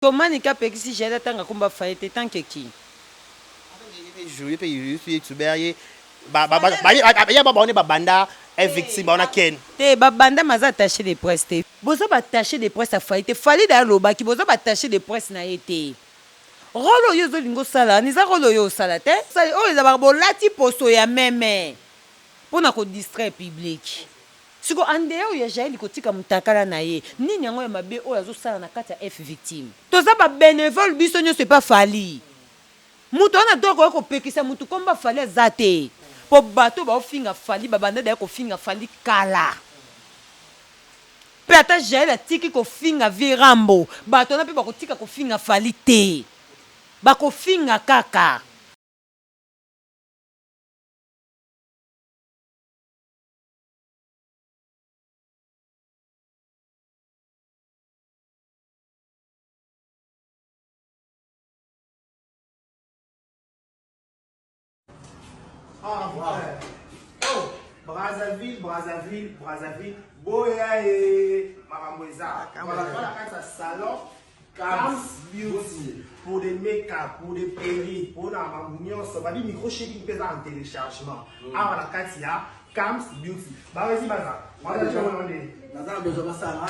Comment ni ka pekisi jela tanga kumba faite tanke ki. Jouer pe youtuber ye ba banda est victime on a ken. Te ba banda maza attaché de presse te. Bozo ba attaché de presse a faite fali da loba ki bozo ba attaché de presse na été. Rolo yo zo lingo sala ni za rolo yo sala te. Sali o za ba bolati posto ya meme. Pona ko distraire public. Siko ande ya jaili kotika mutakala na ye. Nini yango ya mabe o yazo sala na kati ya F victime. Toza ba bénévole biso nyo c'est pas fali. Mutu wana doko ko pekisa mutu komba fali zate. Po bato ba ofinga fali babanda da ko finga fali kala. Pe ata jaili tiki ko finga virambo. Bato na pe ba ko tika ko finga fali te. Ba ko finga kaka. Ah, ouais. Oh, Brazzaville. Boya et Maramoueza. Voilà, dans salon. Cam's Beauty. Pour des make-up, pour des perruques, pour la mamouignon, ça va dire micro-shading pesant en téléchargement. Ah, voilà, Katia. Cam's Beauty. Bah, vas-y, Baza. Baza, besoin de ça,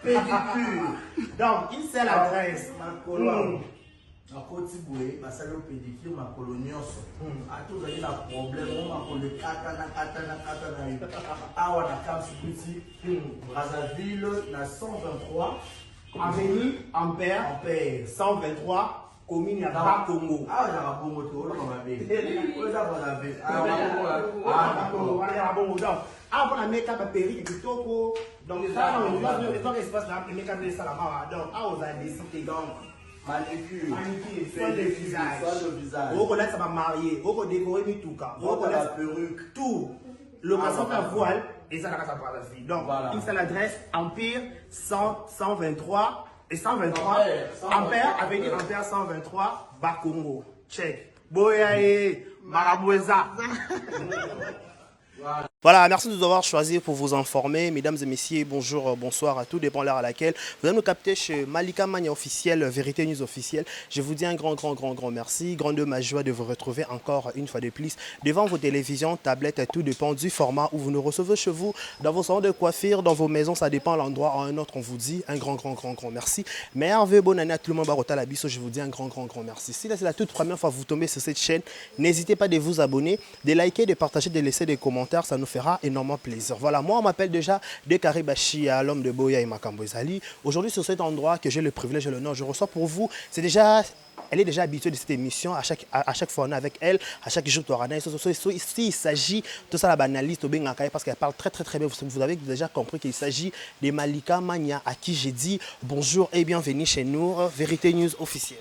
pédicure. Donc, une seule adresse. Na koti boye basali pédicure makolo nyonso atozali na problème makolo kata na yo awa na Cam's Beauty Brazzaville na 123 avenue Ampère 123 commune ya Bakongo. awa na bongo to olo mabe oza Brazzaville voilà bongo donc ah pour la make-up à perruque kitoko donc ça on va espace là make-up de salama donc ah on a décidé donc manicure, soin de visage. On connaît ça va marier, on connaît décorer mituka, on connaît la perruque, tout. Location à voile et ça la casa Brazzaville. Donc voilà. Une seule adresse Empire 123 et 123 Ampère avenue Ampère 123 Bakongo. Check. Boyaye Maraboueza. Voilà, merci de nous avoir choisi pour vous informer. Mesdames et messieurs, bonjour, bonsoir à tout dépend l'heure à laquelle vous allez nous capter chez Malika Mania officiel, Vérité News officielle. Je vous dis un grand merci. Grande ma joie de vous retrouver encore une fois de plus devant vos télévisions, tablettes, tout dépend du format où vous nous recevez chez vous, dans vos salons de coiffure, dans vos maisons, ça dépend l'endroit. À un autre, on vous dit un grand merci. Merveilleux, bonne année à tout le monde. Barota Labisso, je vous dis un grand merci. Si là c'est la toute première fois que vous tombez sur cette chaîne, n'hésitez pas de vous abonner, de liker, de partager, de laisser des commentaires, ça nous fera énormément plaisir. Voilà, moi on m'appelle déjà Dekari Bashia, l'homme de Boya et Makambo Ezali. Aujourd'hui sur cet endroit que j'ai le privilège et l'honneur, je reçois pour vous, elle est déjà habituée de cette émission, à chaque fois on est avec elle, à chaque jour il s'agit de ça la banaliste parce qu'elle parle très bien, vous avez déjà compris qu'il s'agit de Malika Mania à qui j'ai dit bonjour et bienvenue chez nous, Vérité News officielle.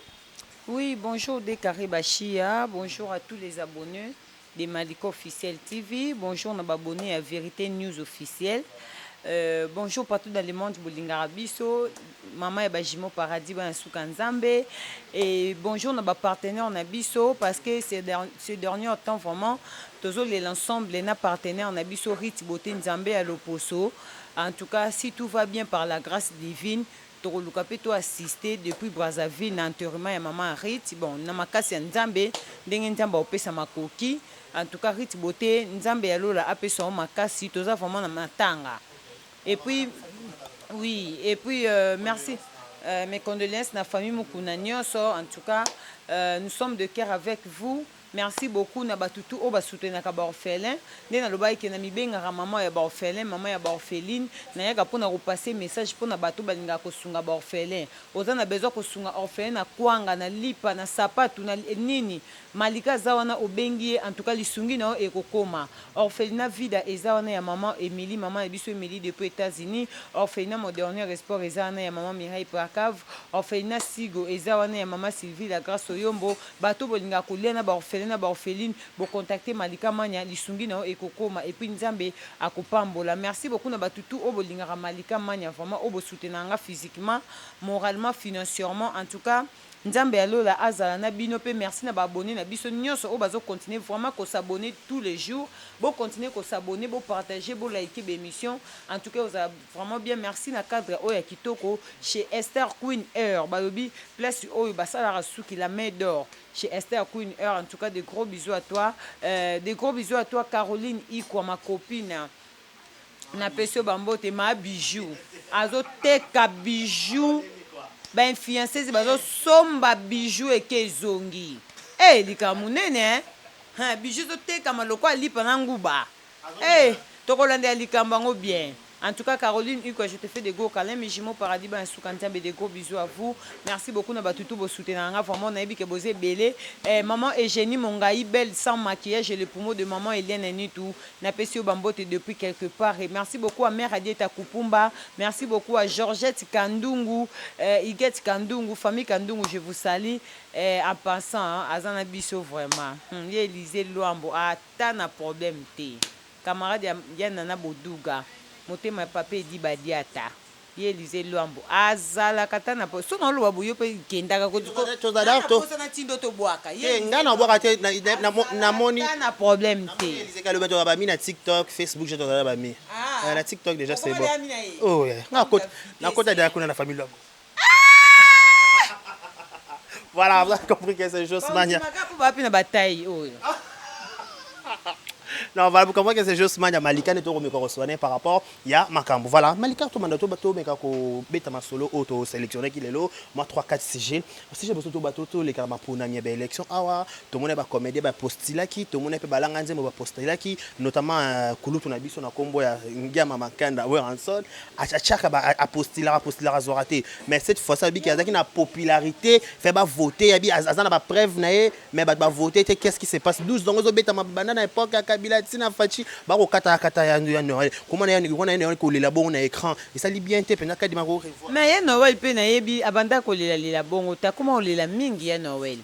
Oui, bonjour Dekari Bashia, bonjour à tous les abonnés de Malika Officiel TV. Bonjour, on a abonné à Vérité News Officielle. Bonjour partout dans le monde, Bolingarabiso, Maman et Bajimo Paradis, Soukanzambe. Et bonjour, on a partenaire en Abisso parce que ces derniers temps, vraiment, tous l'ensemble, les partenaires en Abisso, Rit Boté Nzambe à l'Oposo. En tout cas, si tout va bien par la grâce divine, tu as assisté depuis Brazzaville, l'enterrement de Maman Rit. Bon, Namakasi Nzambe, Nzambe Opesa Makoki. En tout cas, Rit Boté, Nzambe Alola Apesa Makasi, tous vraiment na matanga. Et puis, oui, merci. Mes condoléances à la famille Moukounagnoso. En tout cas, nous sommes de cœur avec vous. Merci beaucoup na batutu o ba soutenir ka ba orphelin ndé na loba ke na mibenga maman ya ba orphelin maman ya ba orpheline na yaka pona ko passer message pona batu balinga ko sunga ba orphelin oza na besoin ko sunga orphelin na kwanga na lipa na sapatu na nini Malika zawana obengi en tout cas lisungi na e kokoma orphelinat vida ezawana ya maman Emily maman ya biso Emily depuis États-Unis orphelinat mon dernier espoir ezawana ya maman Mireille Prakave orphelinat Sigo ezawana ya maman Sylvie la grâce oyombo batu bolinga ko lena ba orpheline na ba orpheline bo contacter Malika Mania lisungi na ekokoma et puis Nzambe akopambola. Merci beaucoup na batutu o bolinga Malika Mania vraiment o bo soutenanga physiquement, moralement, financièrement. En tout cas, nzambe alola azala na bino pe merci na abonné na biso nyonso o bazo continuer vraiment ko s'abonner tous les jours bo continuer ko s'abonner bo partager bo liker l'émission en tout cas vous avez vraiment bien merci na cadre oya kitoko chez Esther Queen Air balobi place oyo basala rasuki la main d'or chez Esther Queen Air en tout cas des gros bisous à toi des gros bisous à toi Caroline Ikwa ma copine na peso bambote ma bijou azo teka bijou ben fiancé bazo somba bijou eke zongi likambo nene bijou zo teka maloko alipa na nguba tokolanda likambo yango bien. En tout cas, Caroline, je te fais des gros câlins, mais je m'en paradis, des gros bisous à vous. Merci beaucoup, na batutu bo soutenir. Vraiment, na que bosé belé. Maman Eugénie Mongaï, belle sans maquillage, et le promo de maman Hélène Anitou. Na pesio bambote depuis quelque part. Et merci beaucoup à Mère Adieta Kupumba. Merci beaucoup à Georgette Kandungu, Iguet Kandungu, famille Kandungu, je vous salue. En passant, Azana Bisso vraiment. Élisée Luambo, t'as un problème, camarade Yanana Boduga. Motema pape di badiata Élisée Luambo azala katana po so na lo boyo pe kendaka ko to da to na tindo to boaka ngana boaka te na moni na problème te Élisée ka lo beto ba mi na TikTok Facebook je to da ba mi na TikTok déjà c'est bon oh yeah na kota de kuna na famille Luambo voilà vous avez compris que c'est juste mania ba pina bataille oh non, voilà, vous comprenez que c'est juste Mania Malika ne tourne pas par rapport à Makambo. Voilà, Malika, tout le monde a bêta ma solo auto sélectionné qui est là. Moi 3-4 CG. Si j'ai besoin de bateau, les carama pour une élection. Ah, tout le monde a comédie, postila qui, tout le monde peut balancer, mais postila qui, notamment Kulu Tunabi, son combo à Ngama Makanda, ouais, en sol. À chaque postila à Zorate. Mais cette fois, ça veut dire qu'il y a une popularité, fait voter, il y a une preuve, mais voter, qu'est-ce qui se passe? 12 ans, bêta ma banane à l'époque, à Kabila. Tina fachi bako kata ya Noël comment na ya ko lela bongo na écran et ça li bien te pena kadima ko revoir mais ya Noël pe na yebi abanda ko lela bongo ta comment lela mingi ya Noël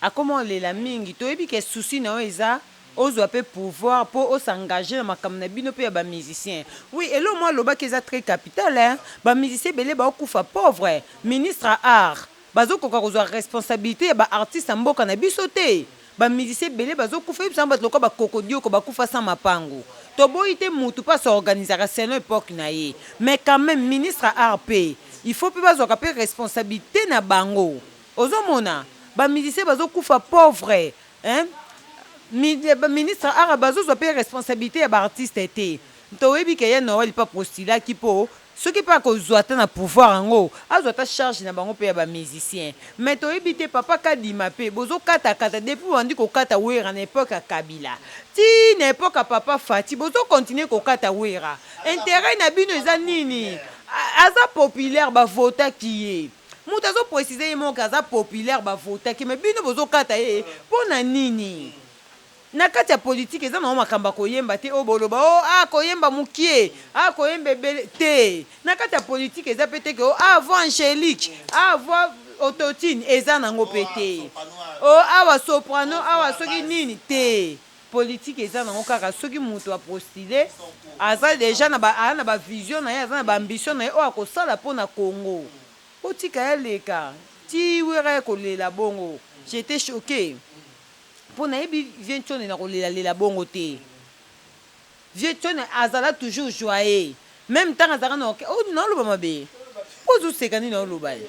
a comment lela mingi to yebi ke souci na eza ozo pe pouvoir pour s'engager na makambo na bino pe ba musicien oui et là moi loba keza très capital hein ba musicien belé ba okufa pauvre ministre art bazo ko kozwa responsabilité ba artiste mboka na biso te ba musicien belé bazo kufa bisamba loko ba kokodio ko ba kufa sans mapango to boité mutu pas s'organiser selon époque na ye mais quand même ministre RP il faut pe bazo ka pe responsabilité na bango ozomona ba musicien bazo kufa pauvre hein ministre art bazo zo pe responsabilité ya ba artiste té to webi ke ya Noël pas postila ki po ce qui pas que zoata na pouvoir ngo azota charge na bango pe ya ba musicien mais to ebité papa kadima pe bozo kata depuis wandi ko kata wera na époque ya Kabila ti na époque ya papa Fati bozo continuer ko kata wera intérêt na bino eza nini aza populaire ba vota ki mutu azo préciser mo kaza populaire ba vota ki mais bino bozo kata pona nini na kati ya politique eza na makamba koyemba te o boloba o koyemba mukie koyemba te na kati ya politique eza pete ke voix angélique voix autotune eza nango pete awa soprano awa soki nini te politique eza nango kaka soki mutu apostile aza déjà na ba vision na ye aza na ba ambition na ye o akosala mpona Congo otika ya leka ti wera ya kolela bongo j'étais choqué pour naïbi vient tourner na kolela bongo te vient tourner azala toujours joyeux même temps azala na non lo mabe pozo sekani na lo bal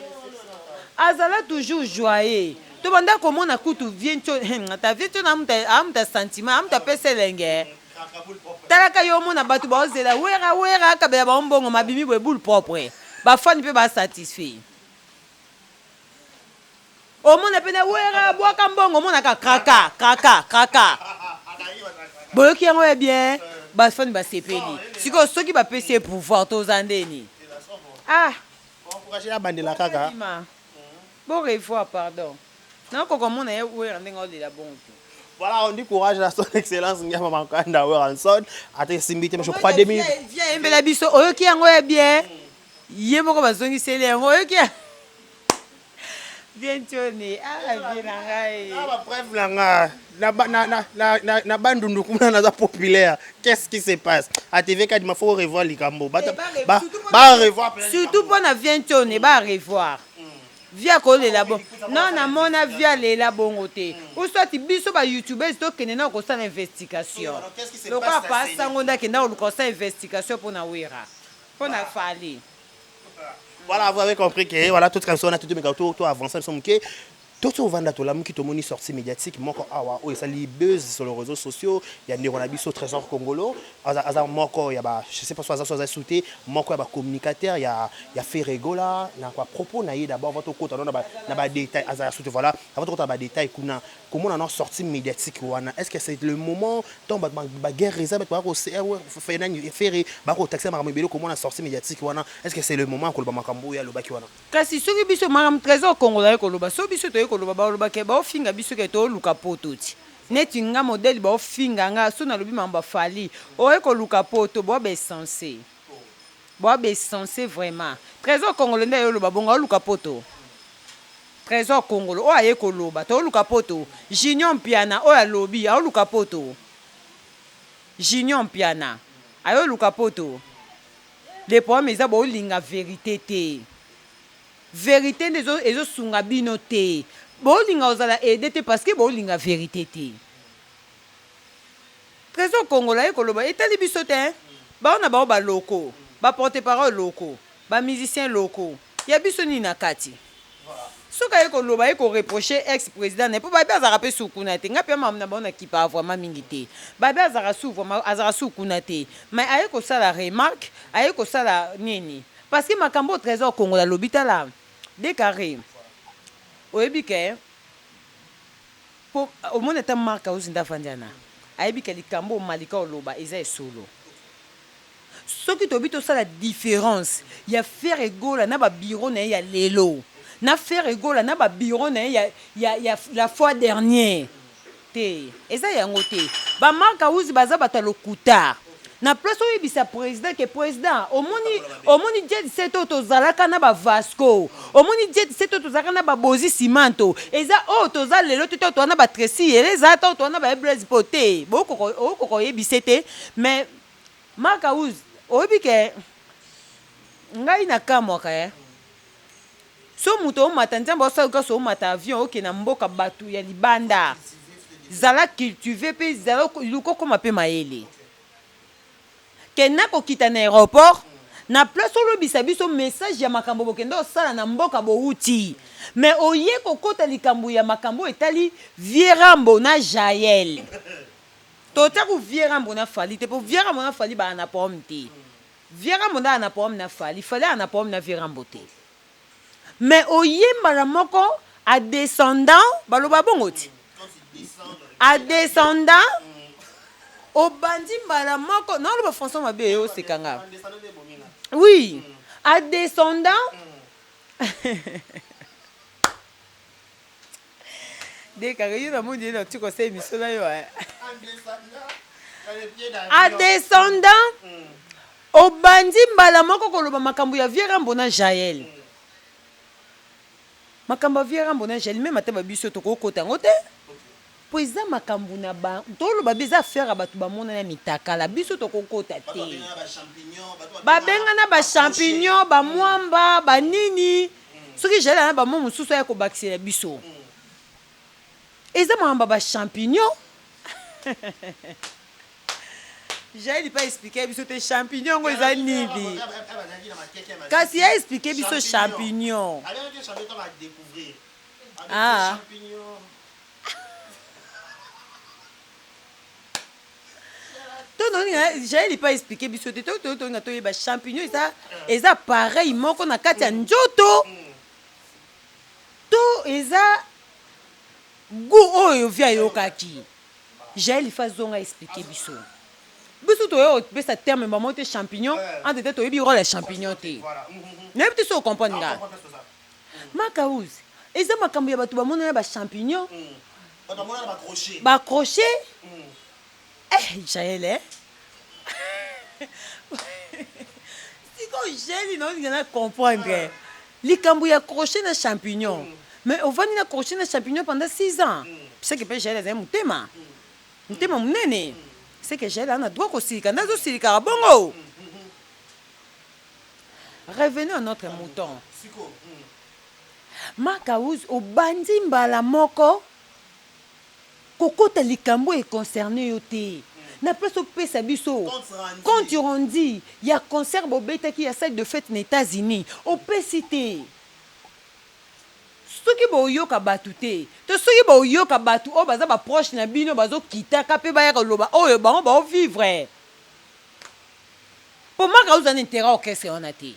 azala toujours joyeux to banda komona kutu vient tourner ta vient tourner amta sentiment amta peselenge talaka yo mona batu ba ozela wera kabela ba mbongo mabimi bwe boule propre ba fani pe ba satisfait o mona pena wera boaka mbongo mona ka kraka boyoki yango ya bien bafani basepeli siko soki bapesi pouvoir tozandeni encourager la bandela kaka bon revoir pardon non koko mona ya wera ndenge olela bongo voilà on dit courage à son excellence Ngama Makanda Weranson ate simbite je crois 2000 viens embela biso oyoki yango ya bien ye moko bazongi sele yango oyoki bien tourné bref na bandundu kuma na populaire qu'est-ce qui se passe à TV Kadima faut revoir likambo ba revoir surtout pour na bien tourné ba revoir via kolela bon non na mona via lela bongo te ou soit biso ba youtubeurs to kenena ko sa investigation loka pasa ngonda kenda ko sa investigation pour na wera pour na fali. Voilà, vous avez compris que voilà toute comme ça on a tout de même tout avancer nous sommes que tout vanda to la muki to moni sortie médiatique moko awa o ça li buzz sur les réseaux sociaux il y a Ndeko na biso trésor congolo aza moko ya ba je sais pas soit sauté moko ya ba communicateur il y a fait rigola na quoi propos na d'abord votre côté na ba détail aza sauté voilà votre côté ba détail kuna comment on a sortie médiatique wana est-ce que c'est le moment donc ba guerre réserve ba ko faire ba ko taxer makambo belo comment on a sortie médiatique wana est-ce que c'est le moment ko ba makambo ya lobaki wana kasi soki biso makam trésor congolais ko loba so biso to koloba ba ke ba ofinga biso ke to luka poto ti neti nga modèle ba ofinga nga so na lobi mamba fali o ko luka poto bo be censé vraiment trésor congolais nda yo loba bonga luka poto trésor congolais o aye ko loba to luka poto junior piana o ya lobi a luka poto junior piana ayo luka poto les problèmes eza bo linga vérité te vérité ezo sunga bino te bolinga ozala aider te parce que bolinga vérité te trésor congolais koloba etali biso te baona bao ba loko ba porte-parole loko ba musicien loko ya biso ni na kati soka koloba ko reprocher ex président ne po ba be azara pe sukuna te ngapia mamna baona kipa vraiment mingi te ba be azara su vraiment azara sukuna te mais aye ko sala remarque aye ko sala nini parce que makambo trésor congolais lobitala décarré oyebi ke po omona ta marka uzinda fanjana ayebi ke likambo malika oloba eza esolo soki tobi tosala différence ya faire egola na ba bureau na ya lelo na faire egola na ba bureau na ya la fois dernière te eza yango te ba marka uzi baza batalokuta na place oyebisa président ke président omoni jet seto tozalaka na ba Vasco omoni jet seto tozalaka na ba Bozi Simanto eza o toza lelo to to na ba Tracy eza to na ba Blaise Poté boko yebise te mais Makaouz oyebi ke ngai na kamwaka so muto omata nzambe osaluka so omata avion oke na mboka batu ya libanda zala cultivé pe zala lukoko mape mayele kena kokita na aéroport na place olobisa biso message ya makambo bokende osala na mboka bouti mais oye kokota likambo ya makambo etali Vierambo na Jael tota ku Vierambo na Fali te po Vierambo na Fali ba na pomme te Vierambo na pomme na Fali fallait na pomme na Vierambo te mais oye mbala moko a descendant baloba bongo ti a descendant obandi mbala moko non le François mabe yo sekanga oui a descendant de kare yo na mundi na tiko se misola yo a descendant obandi mbala moko koloba makambo ya Vierambo na Jael makambo ya Vierambo na Jael même ataba biso to kokota ngote po eza makambo na ba toloba beza faire batu bamona na mitakala biso tokokota te babenga na ba champignon ba mwamba ba nini soki jela na ba mo mususu ya ko bakisela biso eza mwamba ba champignon j'ai pas expliqué biso te champignon ngo eza nini kasi ya expliqué biso champignon ah j'ai pas expliqué biso te to nga to ba champignon eza pareil moko na kati ya njoto to eza goût oyo via yokaki j'ai fa zonga expliquer biso to yo pesa terme maman te champignon en tete to yebi rôle les champignons te ne peut se comprendre nga Makaouz eza makambo ya batu bamona na ba champignon ba crochet Jaël siko Jaël non ngana comprendre likambo ya crochet na champignon mais on va na crochet na champignon pendant 6 ans c'est que Jaël est mutema munene c'est que Jaël a droit kosilika nazo silika bongo revenons à notre mouton Makaouz au bandi mbala moko kokota likambo e concerné yo te. Na place au pesa biso. Quand tu rendis, il y a concert bobeta qui a salle de fête aux États-Unis. Au pesité. Soki bo yoka batu te. To soki bo yoka batu o baza ba proche na bino bazo kita ka pe ba ya loba. Oyo ba on ba vivre. Pour Makaouz un intérêt au caisse on a te.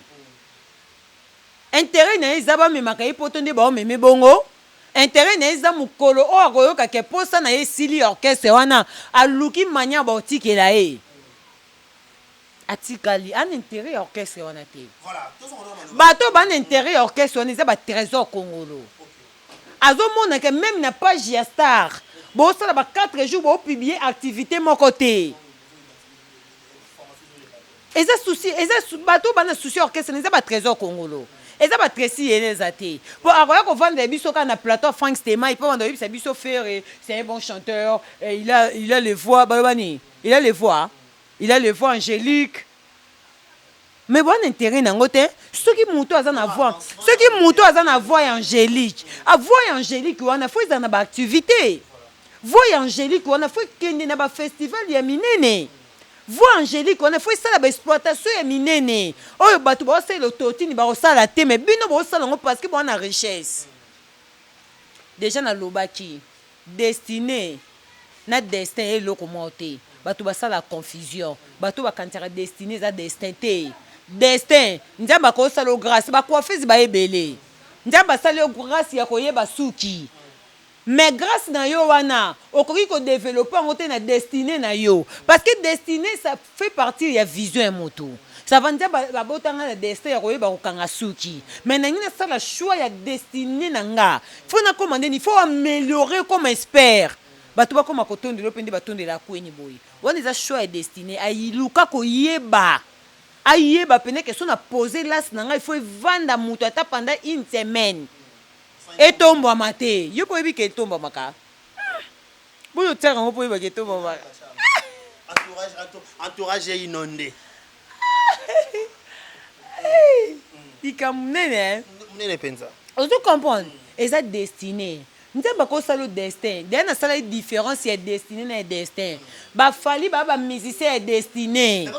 Intérêt na ezaba me makai potonde ba o meme bongo. Intérêt na eza mukolo o akoyoka ke posa na esili orchestre wana aluki manya baotiki la e atikali an intérêt orchestre wana te Voilà. bato ban intérêt orchestre wana eza ba trésor congolo azomona ke même na page ya star bosala ba 4 jours bo publier activité moko te eza souci eza bato bana souci orchestre eza ba trésor congolo. Et ça va tressi et les athées. Pour avoir qu'on vend des bisous quand on a plateau Frank Stema, il peut vendre des bisous ferré. C'est un bon chanteur. Il a les voix, Balobani. Il a les voix. Il a les voix angéliques. Mais bon intérêt dans côté. Ceux qui montent à en avoir. Ceux qui montent à en avoir angélique. À voix angélique, on a fait dans la activité. Voix angélique, on a fait qu'il y a un festival il y a miné. Voix angélique, on a fait ça l'exploitation est minene. Oh, batu ba c'est le toti ni ba ça la te mais bino ba ça parce que on a richesse. Déjà na lobaki destiné na destin et locomoté. Batu ba ça la confusion. Batu ba kantera destiné za destin te. Destin, nzamba ko ça le grâce ba coiffeuse ba ebele. Nzamba ça le grâce ya koyeba suki. Mais grâce na yo wana, okoki ko développer en na destinée na yo parce que destinée ça fait partie ya vision ya moto. Ça va dire ba botanga na destin ya koyeba ko kanga suki. Mais na ngina ça la choix ya destinée na nga. Faut na commander, il faut améliorer comme expert. Ba to ba koma ko tonde lo pende ba tonde la kweni boy. Wana za choix ya destinée ayiluka ko yeba. Ayeba pene que son a posé là na nga il faut vendre moto ata pendant une semaine. Et tombe à maté. Yo pouvez que tombe à maka. Bon, yo tiens, on peut que tombe à maka. Entourage inondé. Il comme nene. Nene pensa. On se comprend. Et ça destiné. Nous avons pas ça le destin. Derrière ça la différence c'est destiné et destin. Ba fali ba musicien est destiné.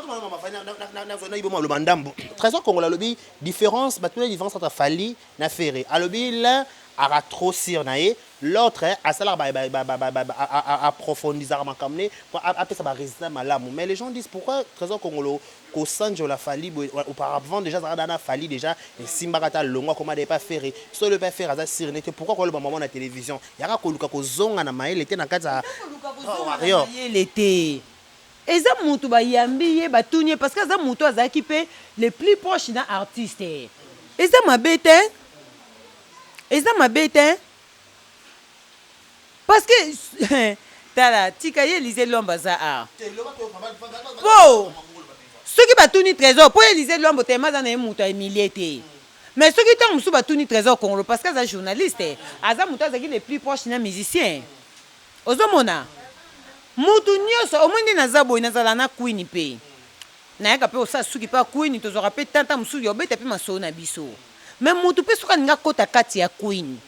Trésor congolais lobby différence, bah toutes les différences entre fali na ferré. A lobby là a trop sir naé, l'autre a ça là approfondissar ma kamné pour après ça va résister malamu. Mais les gens disent pourquoi trésor congolais qu'au sanjo la fali auparavant déjà ça dana fali déjà et simbarata longo comment des pas ferré. Sur le pas faire ça sir n'était pourquoi le moment na télévision. Yaka ko luka ko zonga na maïl était na kata l'été. Et ça mutu ba yambi ba tunye parce que ça mutu azaki pe les plus proches d'un artiste. Et ça ma bête. Et ça ma bête. Parce que tala tikaye lisez l'ombaza a. Bon. Ceux qui batuni trésor pour lisez l'ombo tema za na mutu a humilié. Mais ceux qui tant musu batuni trésor congolais parce que ça journaliste. Aza mutu azaki les plus proches d'un musicien. Ozomona. Mutu nyoso omwindi naza boy nazala na queen pe na yaka pe osa suki pa queen tozora pe tanta musuki obeta pe maso na biso mais mutu pe suka nga kota kati ya queen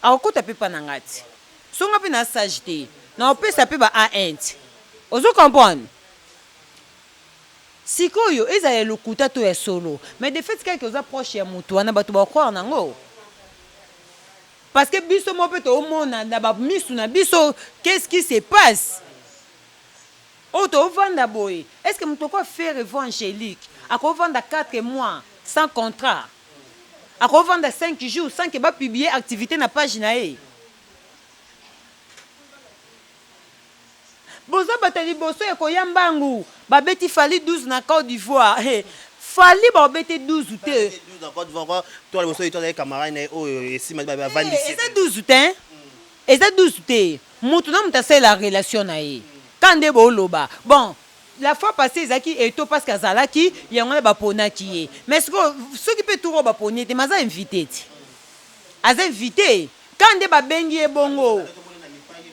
akota pe pa na ngati songa pe na sagité na opesa pe ba A1 ozo comprendre sikoyo eza ya lokuta to ya solo mais de fait quelque oza proche ya mutu wana bato ba croire nango parce que biso mo pe to omona na ba misu na biso qu'est-ce qui se passe. Auto vendre boy. Est-ce que nous pouvons faire voix angélique? À quoi vendre 4 mois sans contrat? À quoi vendre 5 jours sans que va publier activité na page nae? Boza batali boso e koyambangu. Ba beti fali 12 na Côte d'Ivoire. Fali ba beti 12 ou te. 12 na Côte d'Ivoire. Toi le boso et toi les camarades et si ma ba vandi. Et ça 12 te. Et ça 12 te. Mutu na mutase la relation nae. Quand de boloba bon la fois passée zaki eto parce que zalaki yango ba pona ki mais ce qui peut tout ba poni te maza invité az invité quand de ba bengi bongo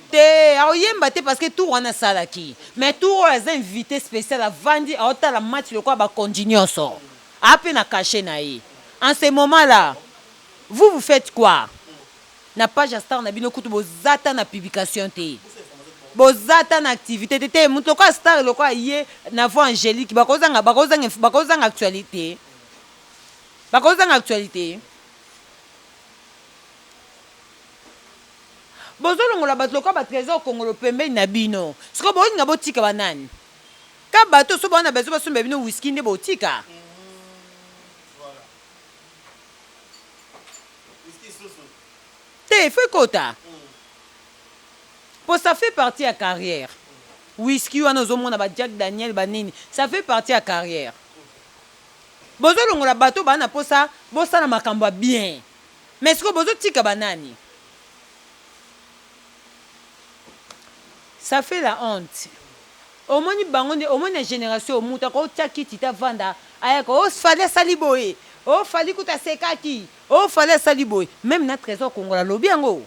te aoyemba te parce que tout wana salaki mais tout az invité spécial a vandi a ota la match le quoi ba continuer so a pe na caché na en ce moment là vous faites quoi na page ya star na bino kutu bozata na publication te bozata na activité te mutu lokola star lokola ye na voix angélique bakozanga actualité bozolongola bato lokola batrésor kongolo pembeni na bino siko bolinga botika banani ka bato so baona bezo basomba bino whisky nde botika te faut kota pour ça fait partie ya carrière whisky wana ozomona ba Jack Daniel banini ça fait partie ya carrière bozolongola bato bana posa bosala makambo bien mais siko bozotika banani ça fait la honte omoni bango nde omoni génération omuta ko tiaki tita vanda ayaka o fallait saliboye o fallait kuta sekaki o fallait saliboye même na trésor kongola lobi yango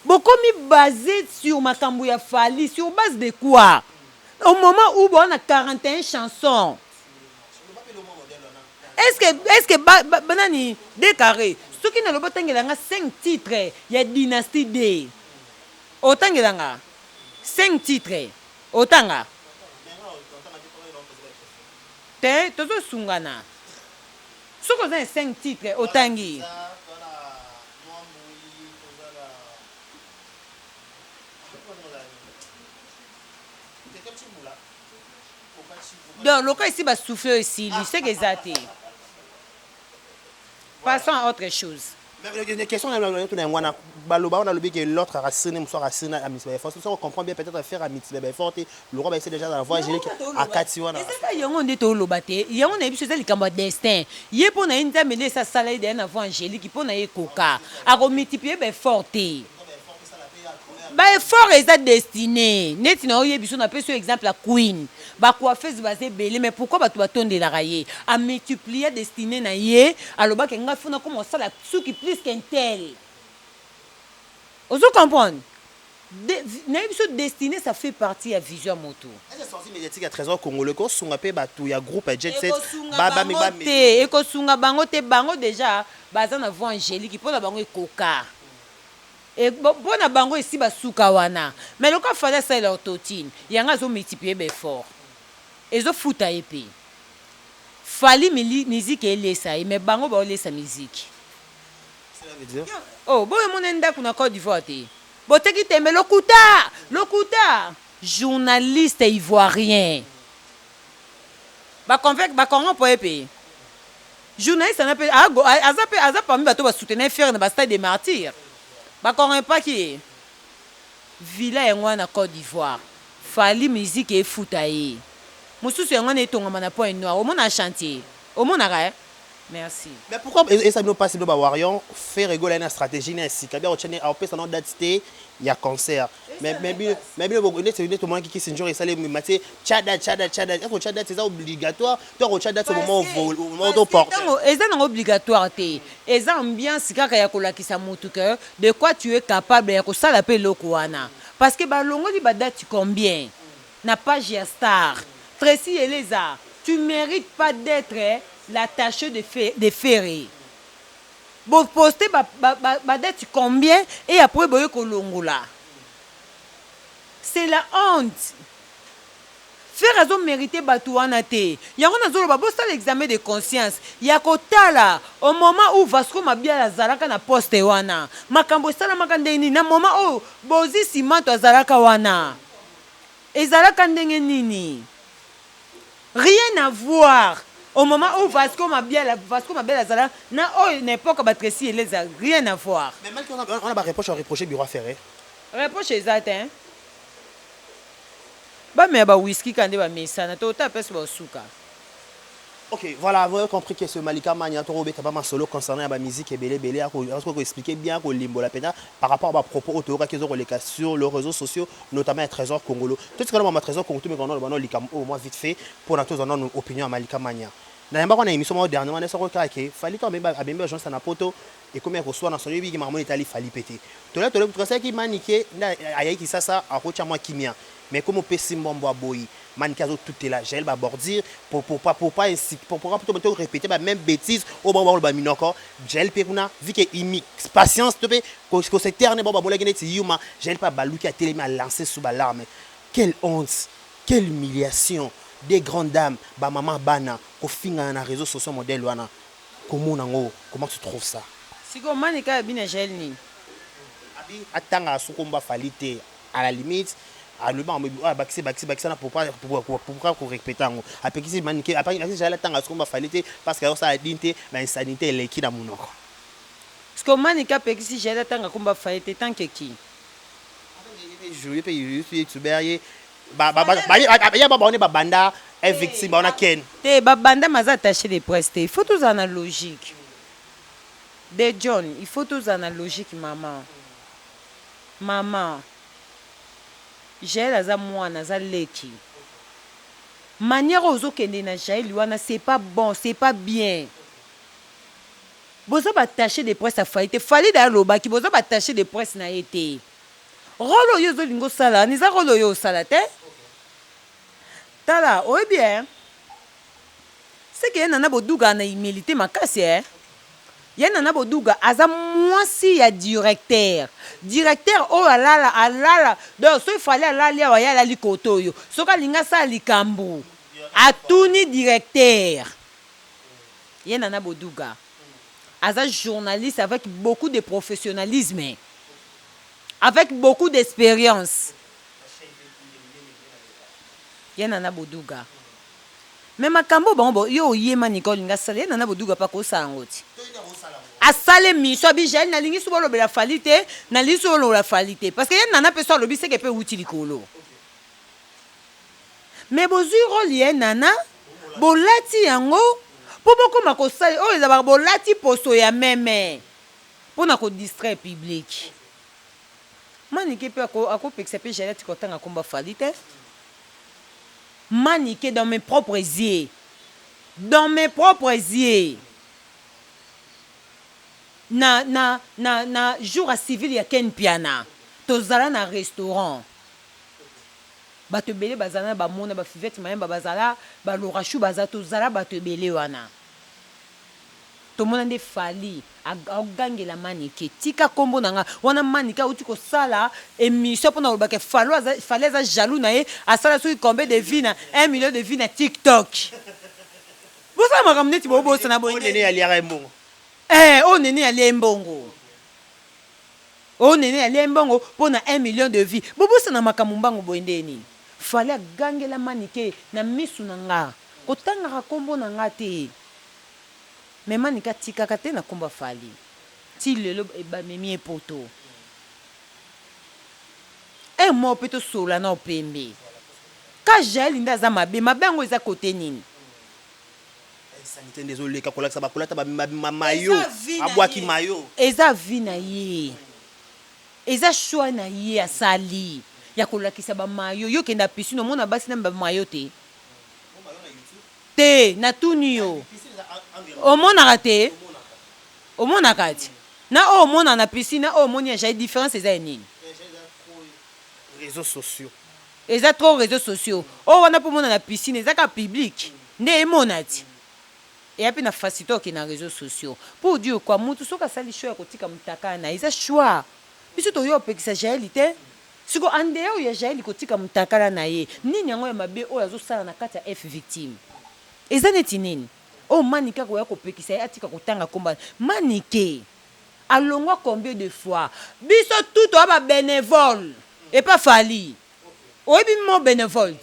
bokomi basé sur makambo ya fali sur base de quoi au moment où on a 41 chansons est-ce que banani décarré ce qui na lobotangelanga 5 titres ya dynastie D otangelanga 5 titres otanga te tozo sungana soko za 5 titres otangi donc loka ici ba souffler ici c'est que ezate passons à autre chose. Mais question on a le que l'autre racine muso racine à Miss Befort on comprend bien peut-être faire à Miss Befort le roi va essayer déjà dans la voix angélique à Katiwana c'est yango nde to lobate yango na biso ezali kambo destin ye pona inda mele sa sala ide na voix angélique pona ye koka a multiplier Befort ba effort eza destiné neti na oye biso na peso exemple la queen ba coiffeuse basé belé mais pourquoi ba to batondela raye a multiplier destiné na ye aloba ke nga funa comme ça la souki plus qu'un tel ozo comprendre na biso destiné ça fait partie à vision moto est-ce sorti médiatique à trésor congolais ko sunga pe ba to ya groupe jet set ba te eko sunga bango te bango déjà baza na voix angélique pona bango ekoka et bona bango ici basuka wana mais le cas fallait ça leur totine yanga zo multiplier Befort ezo futa épée fali musique elesa mais bango ba olesa musique cela veut dire oh boye monenda kuna Côte d'Ivoire te boteki tembe lokuta journaliste ivoirien ba convaincre ba congo po épée journaliste na pe aza parmi bato ba soutenir faire na ba stade des martyrs ba connaît pas qui villa yango na Côte d'Ivoire fali musique et foutaye mususu yango na etonga na point noir au mona chantier au mona ra merci mais pourquoi et ça nous passe ba warion faire rigoler na stratégie na si kabia ochene a opesa na date il y a concert mais c'est tout le monde qui s'injure et ça les maté chada est-ce chada c'est obligatoire toi chada au moment où porte eza na obligatoire te eza ambiance kaka ya kolakisa mutu que de quoi tu es capable ya kosala pe loko wana parce que balongoli ba date combien na page ya star Tracy Eleza tu mérites pas d'être l'attaché de ferry bon poster ba date combien et après boye kolongola c'est la honte faire raison mériter bato wana te yango nazoloba bosala l'examen de conscience ya kotala au moment où Vasco Mabiala azalaka na poste wana makambo esalamaka ndenge nini na moment oyo bozi simanto azalaka wana ezalaka ndenge nini rien à voir au moment où Vasco Mabiala azala na oyo na époque ba Tracy Eleza rien à voir mais mal qu'on a ba reprocher bureau ferré reproche exact ba me ba whisky kande ba mesana to ta pese ba suka. Ok, voilà, vous avez compris que ce Malika Magna Torobe pas ma solo concernant la musique et belé à expliquer bien que limbo la peine par rapport à propos autour qu'ils ont les cas sur les réseaux sociaux notamment un trésor congolo. Tout ce que nous trésor congolo mais quand on likam au moins vite fait pour notre zone opinion à Malika Magna. Na yamba on a émission dernièrement sur le fallait quand même à bien agence na poto et comme reçoit dans son libi qui m'a monité ali fallait péter. Tout là tout ça qui maniqué na ayaki ça a rocha moi kimia. mais comme on peut simbombo aboyi mannequin tout est là gel va bordir pour pas plutôt répéter la même bêtise au bon ba minoko gel pe kuna vu que imi patience te pe ko se terne bon ba bola gene ti yuma gel pas balou qui a télé à lancer sous l'alarme. Quelle honte, quelle humiliation des grandes dames ba maman bana ko finga na réseaux sociaux modèle wana comment tu trouves ça? Siko manika bina gel ni abi atanga sukomba falite à la limite le banc baxi na pour répéter ngo apekisi manike après jala tanga sukomba falite parce que ça a dinte mais insanité elle qui na munoko siko manika pekisi gel tanga kumba falite tant que qui jouer pe youtuber ya ba banda est victime on a ken te ba banda maza attaché de presse il faut tous en logique de John il faut tous en logique maman Jaël aza mwana aza leki manière ozokende na Jaël wana c'est pas bon c'est pas bien boza battaché de presse afali te fali da lobaki boza battaché de presse na été rolo yo zolingo sala niza rolo yo sala te tala oye bien c'est que nana boduga na humilité makasi ya nana boduga aza mwasi ya directeur oyo alala donc so ifale alali awa ya alali koto oyo soki alinga sala likambo atuni directeur ye nana boduga aza journaliste avec beaucoup de professionnalisme avec beaucoup d'expérience ye nana boduga mais makambo bango yo oyema nika olinga sala ye nana boduga pa kosala yango ti asale miso abi Jaël nalingi so bolobela fali te nalingi so bolobela fali te parce que ye nana mpe so alobi seke mpe wuti likolo mais bozwi role ye nana bolati yango mpo bokoma kosala oyo ezalaka bolati poso ya meme mpona kodistraire public manike mpe akopekisa mpe Jaël ati kotanga komba fali te maniqué dans mes propres yeux. Na jour à civil ya ken piana. Tozala na restaurant. Bato belé bazana ba mona ba fivette mayamba bazala ba lorachou baza tozala bato belé wana. To mona nde fali agangela maniqué. Tika kombo nanga wana maniqué uti ko sala émission pona lobake falaise jaloux na ye asala so combien de vues na 1 million de vues na TikTok. Vous ça m'a ramené ti bobo sana boye. Nene aliara mbongo. Oh nene ali mbongo. Oh nene ali mbongo pona 1 million de vues. Bobo sana makamumbango boye ndeni. Fallait agangela maniqué na misu nanga. Kotanga kombo nanga te. Mais manika tika kate na komba fali ti lelo eba memi poto mo peto sola na opembe ka Jaël nda za mabe ngo eza kote nini sanité désolé ka kolakisa bakolata ba mayo abwaki mayo eza vi na ye eza choix na ye asali ya kolakisa ba mayo yo kenda piscine mona basi na ba mayo te na tuni yo omonaka te omonaka ti na oyo omona na piscine na oyo omoni ya Jaël différence eza nini réseaux sociaux eza trop réseaux sociaux oyo wana mpo omona na piscine eza ka public nde emona ti eya mpe na facilité oke na réseaux sociaux pour dire kwa mutu soki asali choix ya kotika mutaka na eza choix biso toyo opekisa Jaël te siko ande oyo ya Jaël kotika mutakala na ye nini yango ya mabe oyo azosala na kati ya f victime eza neti nini oh manika koya kopekisa ye atika kotanga komba manike alongwa combien de fois biso tout oya ba bénévole et pas fali oyebi mo bénévole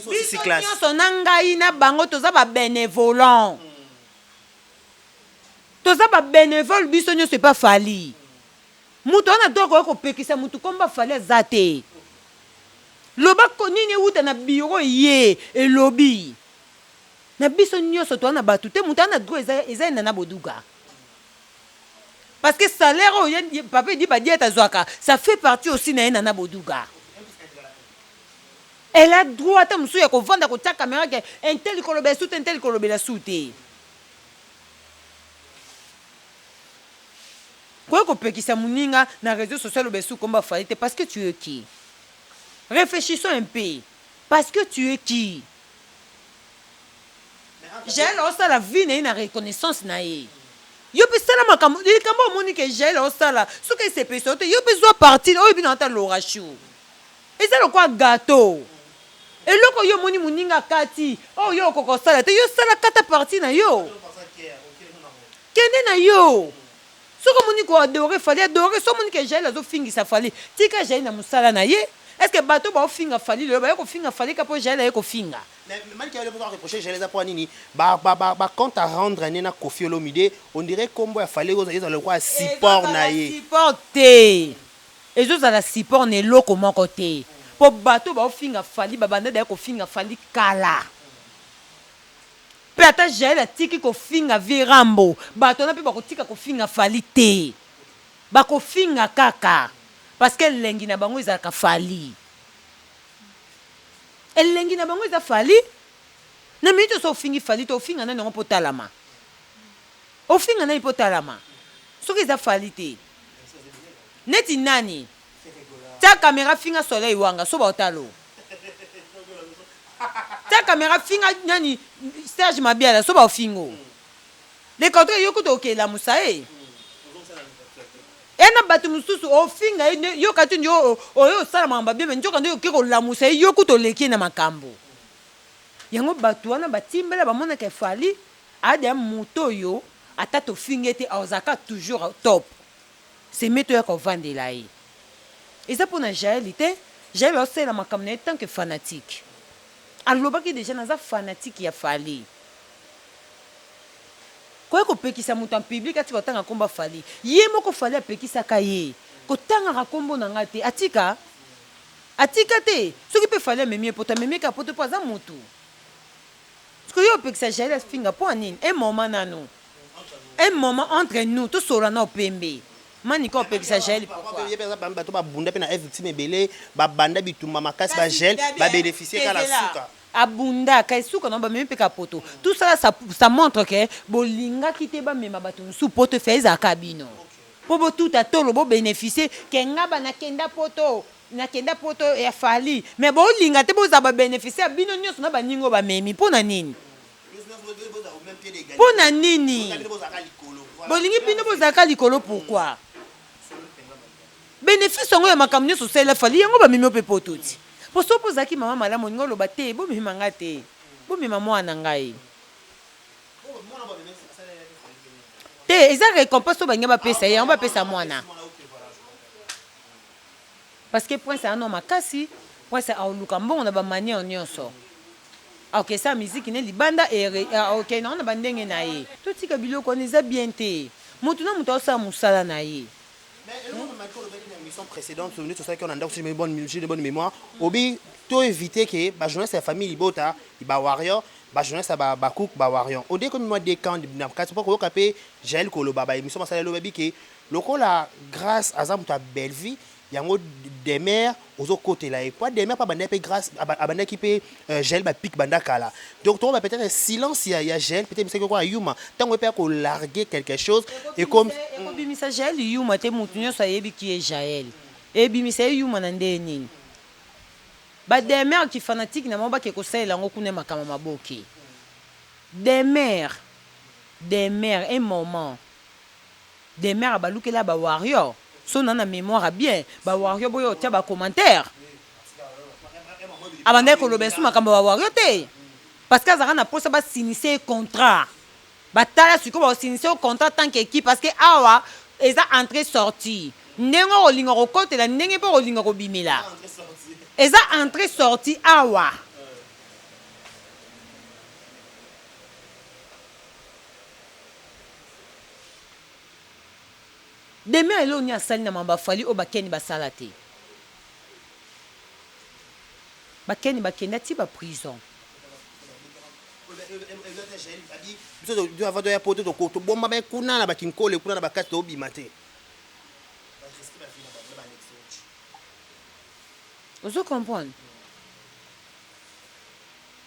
biso nyonso na ngai na bango toza ba bénévolant toza ba bénévole biso nyonso et pas fali mutu wana to koya kopekisa mutu komba fali aza te loba nini wuta na biro ye elobi na biso nyonso to na batu te mutu ana droit eza na boduga parce que salaire oyo papa dit ba dieta zwaka ça fait partie aussi na na boduga elle a droit ta musu ya ko vanda ko ta caméra ke intel kolobela soute Quoi qu'on peut qui s'amuninga na réseaux sociaux le besu combat fallait parce que tu es qui? Réfléchissons un peu. Parce que tu es qui? J'ai là la vie n'a une reconnaissance naïe. Yo pe sala makambo likambo moni que j'ai là la ce que c'est personne yo besoin partir o bien dans l'orachou. Et ça le quoi gâteau. Et loko yo moni muninga kati. Oh yo koko sala te yo sala kata partie na yo. Kende na yo. Ce que moni ko adorer fallait adorer so moni que j'ai là zo fingi ça fallait. Tika j'ai na musala na ye. Est-ce que bateau ba finga fallait le ba ko finga fallait kapo j'ai là ko finga. Mais mal qu'il y a le besoin de reprocher, j'ai les appoints nini. Quand à rendre nena Kofi Olomide, on dirait combo a fallu aux le quoi support naie. Supporter. Et zo za la support ne lo comment côté. Po bateau ba finga fallait ba banda da ko finga fallait kala. Peta j'ai la tiki ko finga virambo. Bateau na pe ba ko tika ko finga fallait te. Ba ko finga kaka. Parce que lengi na bango izaka fali. Elengi na bango iza fali. Na minute so fingi fali to finga na ngo potalama. O finga na ipotalama. So iza fali te. Neti nani? Ta caméra finga soleil wanga so ba otalo. Ta caméra finga nani Serge Mabiala so ba fingo. Le contre yoko to ke la musae. Ena batu mususu o finga yo katu yo yo sala mamba bien mais njoka ndo ko la musa yo kuto leki na makambo yango batu wana batimbela ba mona ke fali ade moto yo ata to fingete ozaka toujours top c'est meto ya ko vandela yi eza pona jaelite jael aussi la makambo en tant que fanatique alobaki déjà naza fanatique ya fali. Quoi que pekisa mutan public ati batanga komba fali ye moko fali apekisa ka ye ko tanga ka kombo na ngate atika te soki pe fali memie poto memie ka poto pas za mutu parce que yo pekisa jale finga po anine un moment entre nous tout solo na opembe mani ko pekisa jale pourquoi ye pesa bato ba bunda pe na victime belé ba banda bitumba makasi ba gel ba bénéficier ka la suka abunda kaisuka no ba même pe kapoto tout ça ça montre que bolinga kite ba mema bato sous poto feza kabino po bo tout atolo bo bénéficier ke ngaba na kenda poto ya fali mais bo linga te bo za ba bénéficier bino nyonso na ba ningo ba memi pona nini bolingi bino bo za ka likolo pourquoi bénéfice ngo ya makambo nyonso sela fali yango ba memi pe poto ti. Pour ça, pour ça, maman malamu ngolo bate, bo mi mangate, bo mi maman anangai. Te, ils ont récompense au banga ba pesa, on va pesa moana. Parce que point c'est un homme makasi, point c'est au lukambo on a ba mani en nyonso. OK, ça musique ne libanda et OK, non on a bandenge na ye. Tout ti kabilo ko neza bien te. Mutu na mutu sa musala na ye. Mais le monde m'a dit une émission précédente, sur c'est ça qu'on a de bonne mémoire. Obi, tout éviter que la jeunesse et la famille libota, il va warrior, la jeunesse ba cook ba warrior. Au dé comme moi des camps, na pas ko capé, gel ko lo baba émission ça le baby que loko la grâce à ça ta belle vie, il y a des mères aux autres côtés là et quoi des mères pas bande grâce à bande qui peut gel ba pic banda kala. Donc toi peut-être silence il y a gel peut-être c'est quoi yuma tant on peut ko larguer quelque chose et comme bimisa gel yuma te mutu nyo sa yebi ki e jael e bimisa yuma na ndeni ba des mères qui fanatique na mba ke ko sala ngo kuna makama maboki des mères un moment des mères ba lukela ba warrior so na mémoire bien ba warrior boyo tia ba commentaire abandé ko lobesu makambo ba warrior te parce que azaka na posa ba signer contrat batala siko ba signer contrat tant qu'équipe parce que awa eza entrée sortie ndengo olinga ko kotela ndenge po olinga ko bimela eza entrée sortie awa demain elo ni asali na mamba fali o bakeni basala te bakeni bakenda ti ba prison tu avant de ya poto to ko bomba ba kuna na bakinkole kuna na bakati to bimate ozo comprendre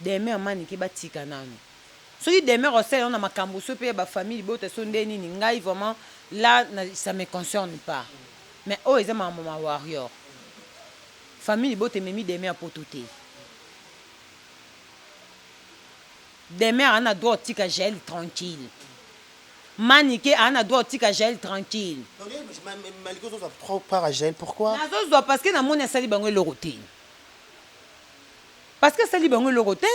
demain mani ki batika nanu soki demer osala on a makambo so pe ba famille bota so ndeni ni ngai vraiment là ça me concerne pas mais oh eza maman warrior famille bota memi demer pototé demer ana droit tika gel tranquille Maniké ana droit tika gel tranquille Maliko zo prend part à gel pourquoi nazo zo parce que na moni sali bango le roté parce que sali bango le roté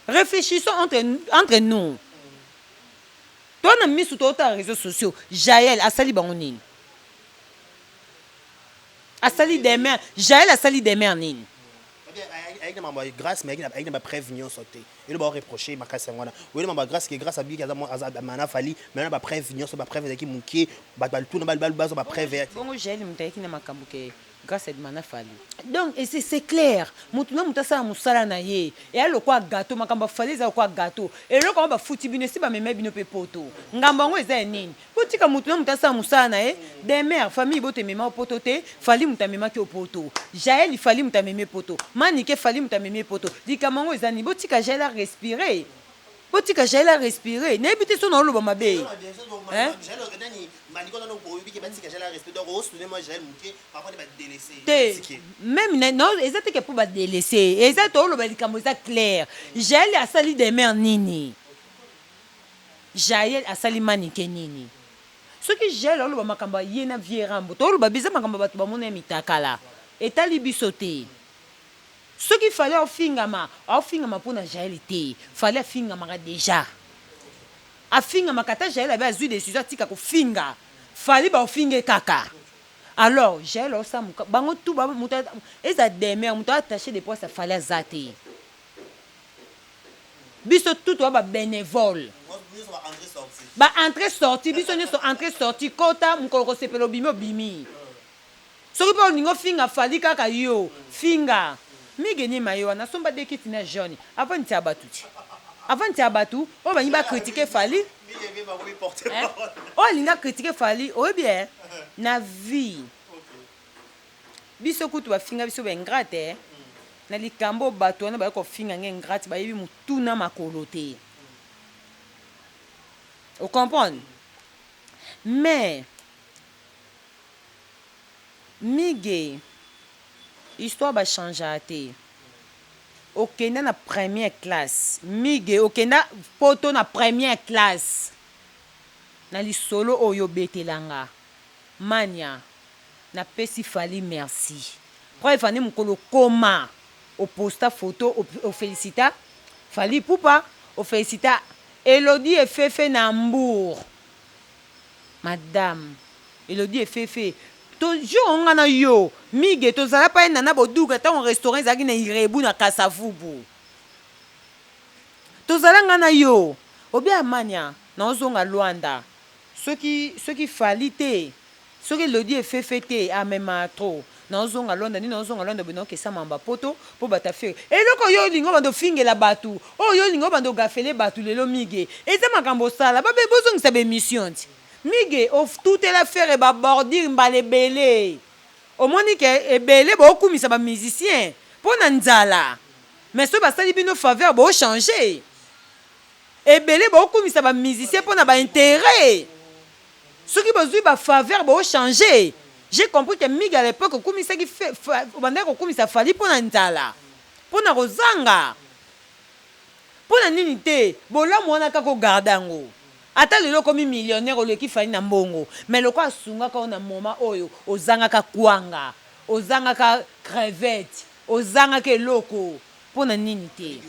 réfléchissons entre nous. Toi, on a mis sur les réseaux sociaux. Jaël a sali bango nini. A sali des mères. Jaël a sali des mères nini. Avec ma grâce, mais avec ma prévention sauté. Il va reprocher ma casse ngwana. Oui, ma grâce qui grâce à lui qui a mana fali, mais ma prévention sur ma prévention qui mouké, ba tout na bal ba prévention. Bongo Jaël mutaiki na makambuke. Grâce à mana fali. Donc et c'est clair. Mutuna mutasa musala na ye. Et alors quoi gâteau makamba fali za quoi gâteau. Et le quoi ba futi bino si ba meme bino pe poto. Ngambango eza nini. Potika mutuna mutasa musala na ye. Des mères famille bote mema poto te, fali mutamema ki poto. Jaël il fali mutameme poto. Manike fali mutameme poto. Dikamango eza ni botika Jaël a respirer. Botika Jaël a respirer. Na ebite so na lo ba mabe. Hein? Même non, ils étaient pour les délaisser. Ils étaient tout le comme ça clair. Jaël a sali des mères nini. Jaël a sali maniké nini. Ce qui Jaël le makamba yena vierambo. Tout le babisa makamba batu ba mona mitakala. Et tali bisoté. Ce qu'il fallait au fingama pour na Jaël était. Fallait fingama déjà. A fingama kata Jaël avait azu des sujets tika ko finga. Fallait ba finge kaka. Alors, j'ai là ça bango tout ba muta eza demer muta attaché des poids ça fallait zater. Biso tout ba bénévole. Ba entrée sortie, biso ne so entrée sortie kota mukolo sepelo bimi bimi. Soki pa ningo finga fali kaka yo, finga. Migeni mayo na somba de kitina jaune avant ti abatuti. Avant ti abatu, on va ni ba critiquer fali. Oh, il a critiqué Fali, oh bien, na vie. Biso kutu ba finga biso ba ingrate, na likambo bato na ba ko finga nge ingrate ba yebi mutuna makolote. Vous comprenez? Mais Miguel, histoire va changer à te. Ok, na première classe. Miguel, ok, na poto na première classe. Na li solo oyo betelanga. Mania. Na pesi fali merci. Kwa fani mukolo koma. O posta photo, o félicita. Fali poupa, o félicita. Elodie et Fefe Nambour. Madame. Elodie et Fefe. Toujours on a yo. Miguel, to zala pa nana boduga ta un restaurant zaki na irebu na kasavubu. To zala ngana yo. Obi amania na ozonga Luanda. Ceux qui falite. Ceux qui Elodie et Fefe te a même trop. Na ozonga Luanda ni na ozonga Luanda bino ke sa mamba poto po bata faire. Et loko yo lingo bando fingela batu. Oh yo lingo bando gafele batu lelo Miguel. Et ça makambo sala ba be bozong sa be mission. Miguel, of tout est l'affaire et ba bordir mbale belé. Au moins que belé ba okumisa ba musicien pour nzala. Mais ce ba sali bino faveur ba changer. Et belé ba okumisa ba musicien pour na ba intérêt. Ce qui besoin ba faveur ba changer. J'ai compris que Miguel à l'époque okumisa qui fait banda okumisa fali pour nzala. Pour na rozanga. Pour na ninité, bola mwana kako gardango. Ata lelo komi millionnaire oleki fani na mbongo mais loko asunga ka na moment oyo ozanga ka kwanga ozanga ka crevette ozanga ke loko pona nini te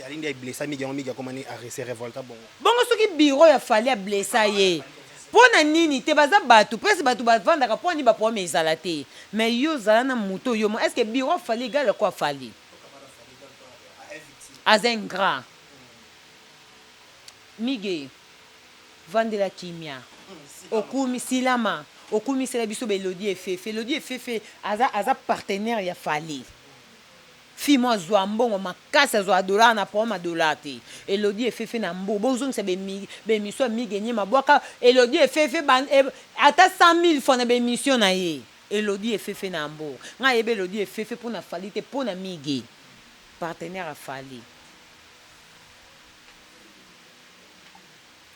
Alinga e blessa Miguel komani a rese révolta bongo soki biro ya fali a blessa ye pona nini te baza batu presque batu bavanda ka poni ba po ezala te mais yo zala na moto yo est-ce que biro fali gale quoi fali azen grand Miguel Vandela kimia. Okumi silama. Okumi sela biso be Elodie et Fefe. Elodie et Fefe aza partenaire ya fali. Fi mo zwa mbongo makasa zwa dollar na po ma dollar te. Elodie et Fefe na mbo. Bozong se be mission mi gagner mabwaka. Elodie et Fefe ban ata 100,000 francs na be mission na ye. Elodie et Fefe na mbo. Nga yebe Elodie et Fefe pour na fali te pour na migi. Partenaire a fali.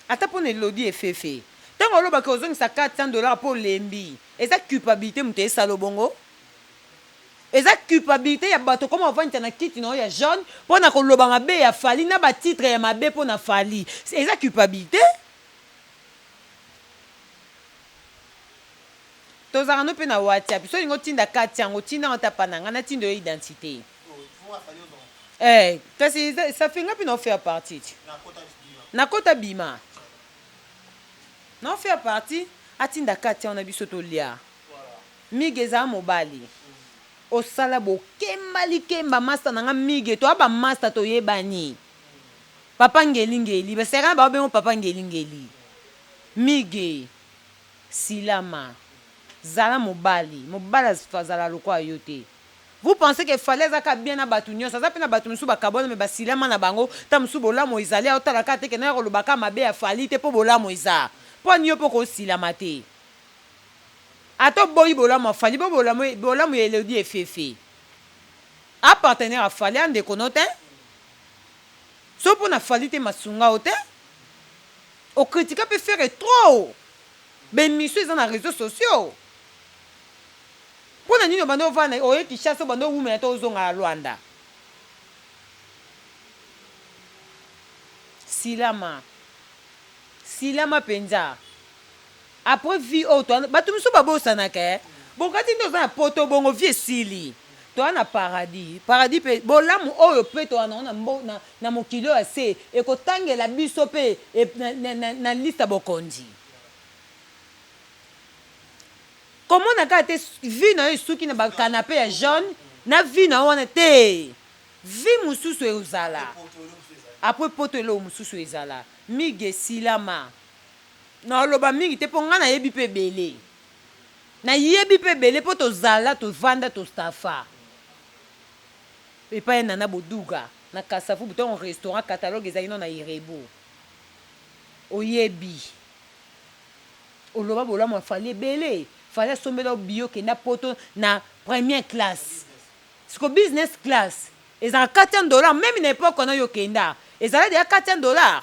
ata mpo na elodi efefe ntango olobaki ozongisa $400 mpo olembi eza culpabilité moto esala bongo eza culpabilité ya bato koma ovandisa na kiti na oyo ya jaune mpo na koloba mabe ya fali na batitre ya mabe mpo na fali eza culpabilité tozalaka no mpe na whatsapp so olingi otinda kati yango otindanga tapa na ngai natinda yo identité kasi ça fait nga mpe na ofaire partie nakota bima na ofaire partie atinda kati yango na biso tolia mige ezala mobali osala bokemba likemba masta nanga mige toya bamasta toyebani papa ngelingeli baserana baobengo papa ngelingeli mige silama zala mobali azala lokwa yo te. Vous pensez que fallait zaka bien na batu nyonso ça pe na batu musu bakabona me basilama na bango ta musu bolamo izali otala ka te ke na kolobaka mabe ya fali te po bolamo iza po nyo po ko silama te ato boyi bolamo fali bo bolamo elodi efefe appartenir à fali ande konote so po na fali te masunga ote o critique peut faire trop ben monsieur dans les réseaux sociaux pour nini bando vana oye Kinshasa bando wumena to zonga Rwanda silama penza après vie auto batu muso babosana ke bokati ndo za poto bongo vie sili to na paradis pe bolamu oyo pe to na mokilo ase e ko tangela biso pe na lista bokondi. Comment on a été vu dans un sou qui n'a pas canapé à jaune, n'a vu dans on était vu musu sur ezala. Après potelo musu sur ezala. Mige silama. Na loba migi te ponga na yebi pe belé. Na yebi pe belé po to zala to vanda to stafa. Et pas nana boduga na kasafu buton restaurant catalogue ezali non na irebo. Oyebi. Oloba bola mo fallait belé. Fallait sommer le bio qui n'a pas na première classe. C'est que business class. Ils ont $400, même une époque on a eu Kenda. Ils ont déjà $400.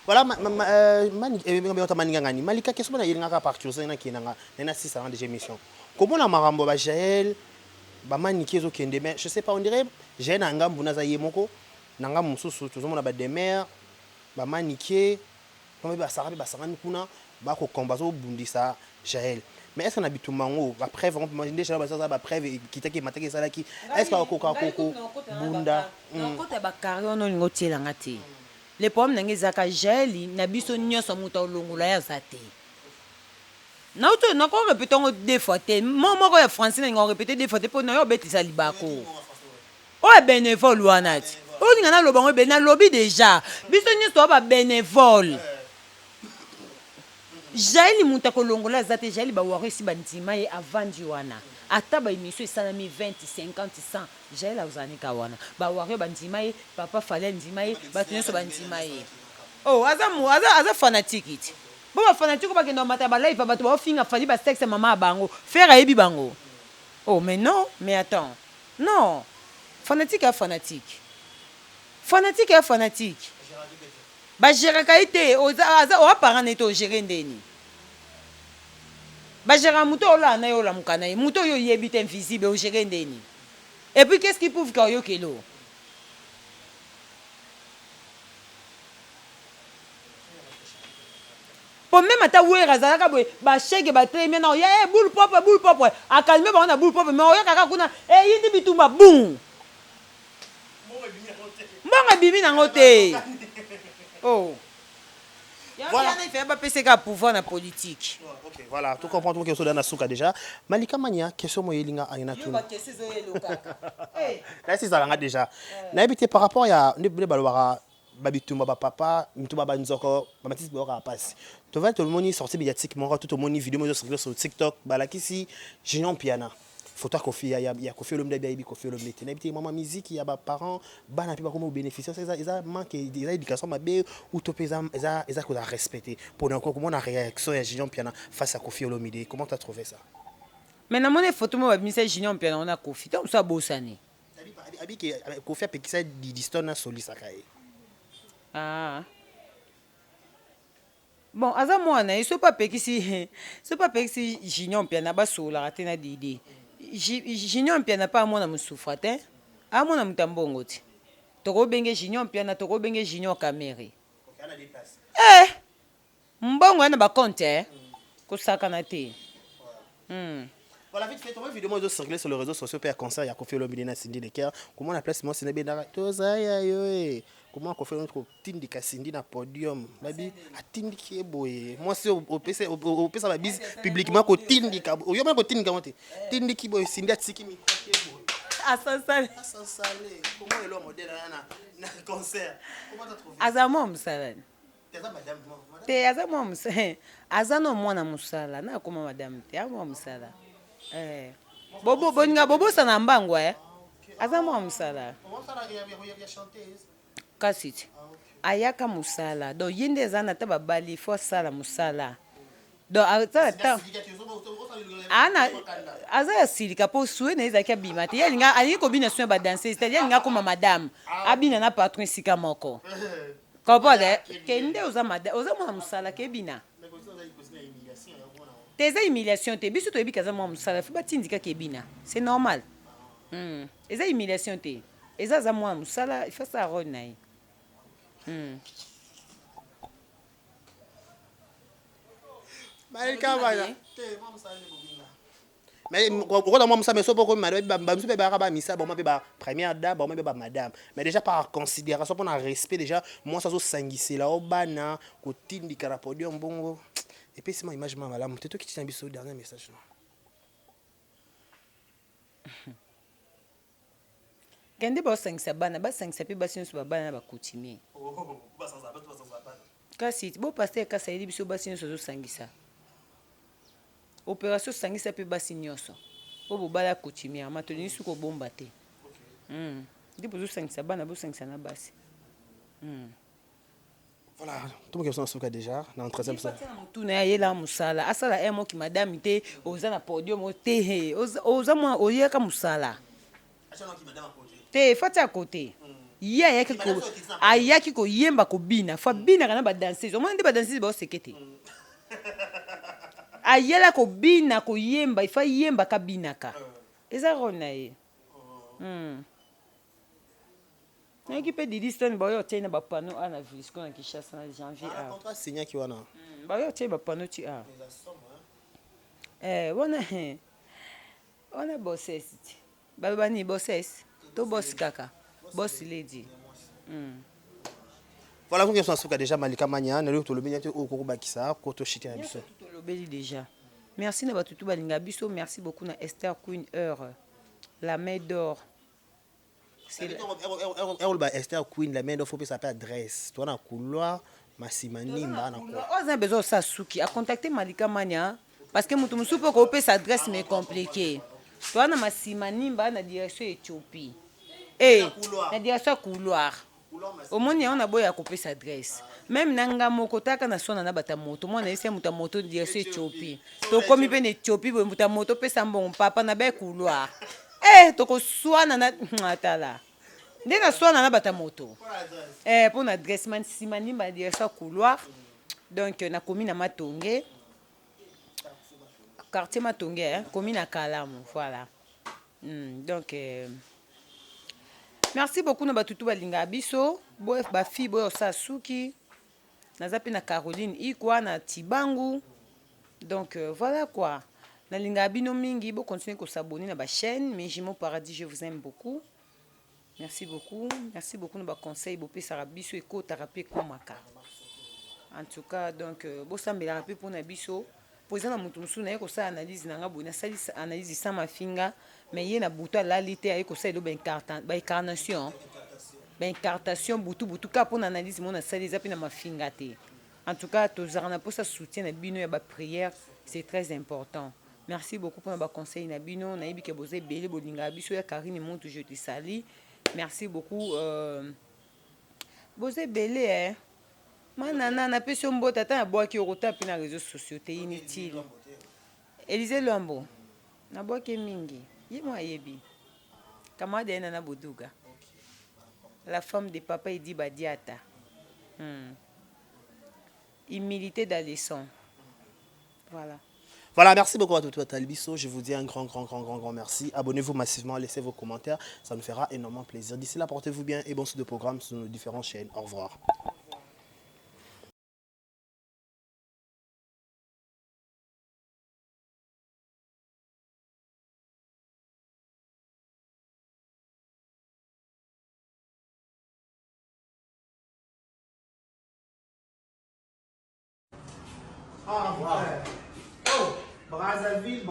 Voilà, Malika, qu'est-ce qu'on a eu à partir de la 6 ans de émission. Comment on a marambo Jaël, Maniki zo Kende, mais je sais pas, on dirait, j'ai un angam bunaza yemoko, nangam mususu, tout le monde a des mères, Maniki. Comme basarabi basarani kuna bako kombazo bundisa Jaël mais est-ce qu'on habite mango ba preuve on peut déjà ba preuve kitaki mataki salaki est-ce qu'on bunda kota ba carrière no ngotiela ngati le problème nange zaka Jaël na biso nyonso muta olongola ya zate na auto na ko répéter ngo deux fois te moko ya français ngo répéter deux fois te pour na yo betisa libako o bénévole wanati o ninga na lobango be na lobby déjà biso nyonso ba bénévole Jaël muta kolongola zate Jaël ba warisi bantima ye avant wana ata ba émission esalami 20 50 100 Jaël azani ka wana ba wari bantima ye papa fallait ndima ye batu nyonso bantima ye oh aza fanatique iti bo ba fanatique ba kendo mata ba live ba to finga fali ba sexe mama bango faire yebi bango oh mais non mais attends non fanatique à fanatique ba gérer kaité o parent neto gérer ndeni ba gérer muto ola na yo la mukana muto yo yebite invisible o gérer ndeni et puis qu'est-ce qui prouve que yo kelo pour même ata wera zalaka boy ba chèque ba très bien na ya boule propre a calmer ba na boule propre mais o ya kaka kuna yindi bitumba boum mbonga bibi nango te oh voilà il fait pas passer qu'à pouvoir na politique OK voilà tout comprendre que so dans souka déjà Malika Mania question mo yelinga ayina tout ba question zo yelo kaka eh là c'est ça déjà na habité par rapport ya ndebule balwara babitumba ba papa mituba ba nzoko ba matisi ba passe to va tout le monde sorti médiatiquement tout le monde vidéo mo sur TikTok balakisi Junior Piana photo Kofi ya Kofi Olomide baby Kofi Olomide n'habité maman musique ya ba parents bana pi ba comment bénéficier ça manque des éducation mabe ou to pesa ça qu'on a respecté pour comment la réaction ya Junior Piana face à Kofi Olomide comment tu as trouvé ça mais na mon photo mo ba mise Junior Piana on a Kofi donc ça bosani Abi Kofi apekisa Didiston na solisaka ye. Ah. Bon, aza mwana, il pas pekisi Junior Piana basola tena Didi. Junior Piana pas mwana musufra te. A mwana mutambongo ti. Toko benge Junior Piana, toko benge Junior Kamere. Mbongo na ba compte kosaka na te. Voilà, vite fait, vidéo moi circuler sur les réseaux sociaux pour concert ya Kofi Olomide na Cindy Decker. Comment la place moi c'est bien tozaya yo comment Kofi notre tindika Cindy na podium. Babi atindiki boye. Moi c'est au PC ba bise publiquement ko tindika. Yo même ko tindika monte. Tindiki boye Cindy atiki mi boye. Asansale. Comment est le modèle na concert? Comment tu trouves? Azamo msala. Teza madame te azamo msala. Azano mwana musala na koma madame te amo msala. Bobo boninga bobo sana mbango azamo musala. Kasiti. Ayaka musala. Do yende zana ta babali fo sala musala. Do ata ana aza silika po sué na ezaki abima te yalinga ali ko bina soin ba danser c'est-à-dire yalinga comme madame abina na patron sika moko. Kopode kende oza madame oza mwana musala ke bina. Teza humiliation te biso to ebika za mwa musala fi batindika ke bina c'est normal. Eza humiliation te eza za mwa musala il faut ça rona. Malika bana. Mais quand moi ça me so beaucoup madame ba mso pe ba misa bon pe ba première dame bon pe ba madame mais déjà par considération pour un respect déjà moi ça so sangisi la obana ko tindika la podium bongo et puis c'est ma image malamu c'est toi qui t'as biso dernier message non Kende ba sangisa bana ba sangisa pe ba sinso ba bana ba coutumier ba sangisa kasi bo pasteur ka saidi biso ba sinso zo sangisa opération sangisa pe ba sinyoso bo bala coutumier matoni suko bomba te ndipo zo sangisa bana bo sangisa na basi voilà tout le monde qui déjà dans 13e ça tout na yela musala asala emo ki madame te oza na podium te oza mo oyeka musala achana ki madame côté te fati à côté ya ayaki ko yemba ko bina fa bina kana ba danseuse o mo ndi ba danseuse ba sekete ayela ko bina ko yemba ifa yemba ka binaka eza rona ye na équipe Didiston ba yo tena ba panneau ana visco na Kinshasa na janvier a contrat signé ki wana ba yo tena ba panneau ti a wana bossesse ba bani bossesse to boss kaka boss lady voilà vous qui sont déjà Malika Manya na le to lobenya te o ko bakisa ko to shiti na biso to lobeli déjà merci na batutu balinga biso merci beaucoup na Esther Queen Heure la main d'or. C'est Esther Queen, la main d'or, faut que ça s'appelle adresse. Toi, dans le couloir, Massimani, on a besoin de ça, Souki. À contacter Malika Manya, parce que mon soupe peut sa adresse, mais compliqué. Toi, dans Massimani, na direction Éthiopie. Et, la direction couloir. Au moins, on a besoin de couper sa adresse. Même nanga mokota kana sona na bata moto moi na ese muta moto direction Éthiopie. To komi pe Éthiopie, muta moto pe sambon papa na be couloir. Toko swana na atala. Ndena swana na bata moto. Pour na dressman simani ba direction couloir. Donc na commune na Matonge. Quartier Matonge, commune à Kalamu, voilà. Donc merci beaucoup na batutu balinga biso, bof ba fi boyo Sasuki. Nazapi na Caroline Ikwa na Tibangu. Donc voilà quoi. Na linga bino mingi, bo continuer ko s'abonner na ba chaîne Mijimo Paradis, je vous aime beaucoup. Merci beaucoup. Merci beaucoup na ba conseil bo pe sarabiso eko thérapie komaka. En tout cas donc bo sambela rapé pour na biso. Poza na mutu musu na ko sa analyse na ngabo na sali analyse sa mafinga mais yé na buto la lité ay ko sa do ben incarnation. Ben incarnation butu ka pour analyse mon na sali zapi na mafinga te. En tout cas to zarana pour ça soutien na bino ya ba prière, c'est très important. Merci beaucoup pour nos conseils na bino na ibi ke boze belé bolinga biso ya Karine monte je te sali. Merci beaucoup boze belé manana na peso mbota ta boa ki rota pe na réseaux sociaux te inutile. Élisée Lambo na boa ke mingi. Yi mo ayebi. camarade de Nana Boudouga. La femme de papa Idi Badiata. Il militait dans les sons. Voilà. Voilà, merci beaucoup à toi, Talbiso. Je vous dis un grand merci. Abonnez-vous massivement, laissez vos commentaires. Ça nous fera énormément plaisir. D'ici là, portez-vous bien et bon suite de programme sur nos différentes chaînes. Au revoir. Ah, ouais. Oh, Brazzaville.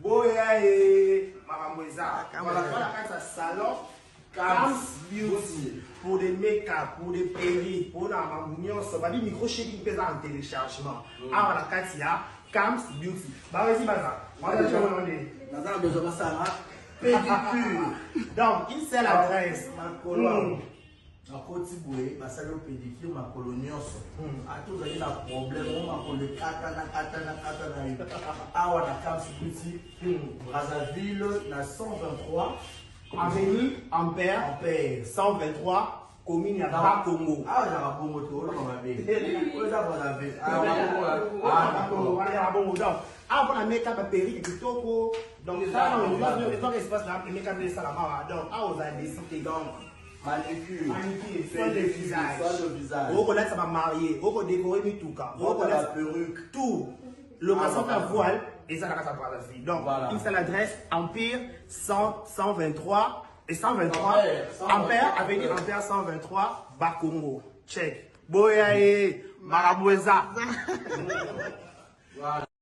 Boya et Maramoueza. Voilà, voilà, ça salon. Cam's Beauty. Pour des make-up, pour des perruques, pour la mamouignon, ça va dire micro-shading pèse en téléchargement. Ah, voilà, Katia, Cam's Beauty. Bah, vas-y, Baza. Baza, besoin de ça, pédicure. Donc, une seule adresse. Na koti boye basali o pédicure makolo nyonso ata ozali na problème o makolo ekata na yo awa na Cam's Beauty Brazzaville na 123 Avenue Ampère 123 commune ya Bakongo. awa ezaka bongo te olonga mabe oyo eza Brazzaville donc awa mpona make-up aperique kitoko donc ezaka espace na make-up esalama donc awa ozala desite donc manicure, soin de visage, reconnaître sa mariée, redécorer mituka, reconnaître la perruque, tout. Location à voile et ça la casa Brazzaville. Donc, une seule adresse, Empire 123 et 123. Ampère, avenue Ampère 123, Bakongo. Check. Boya et Maraboueza. Voilà.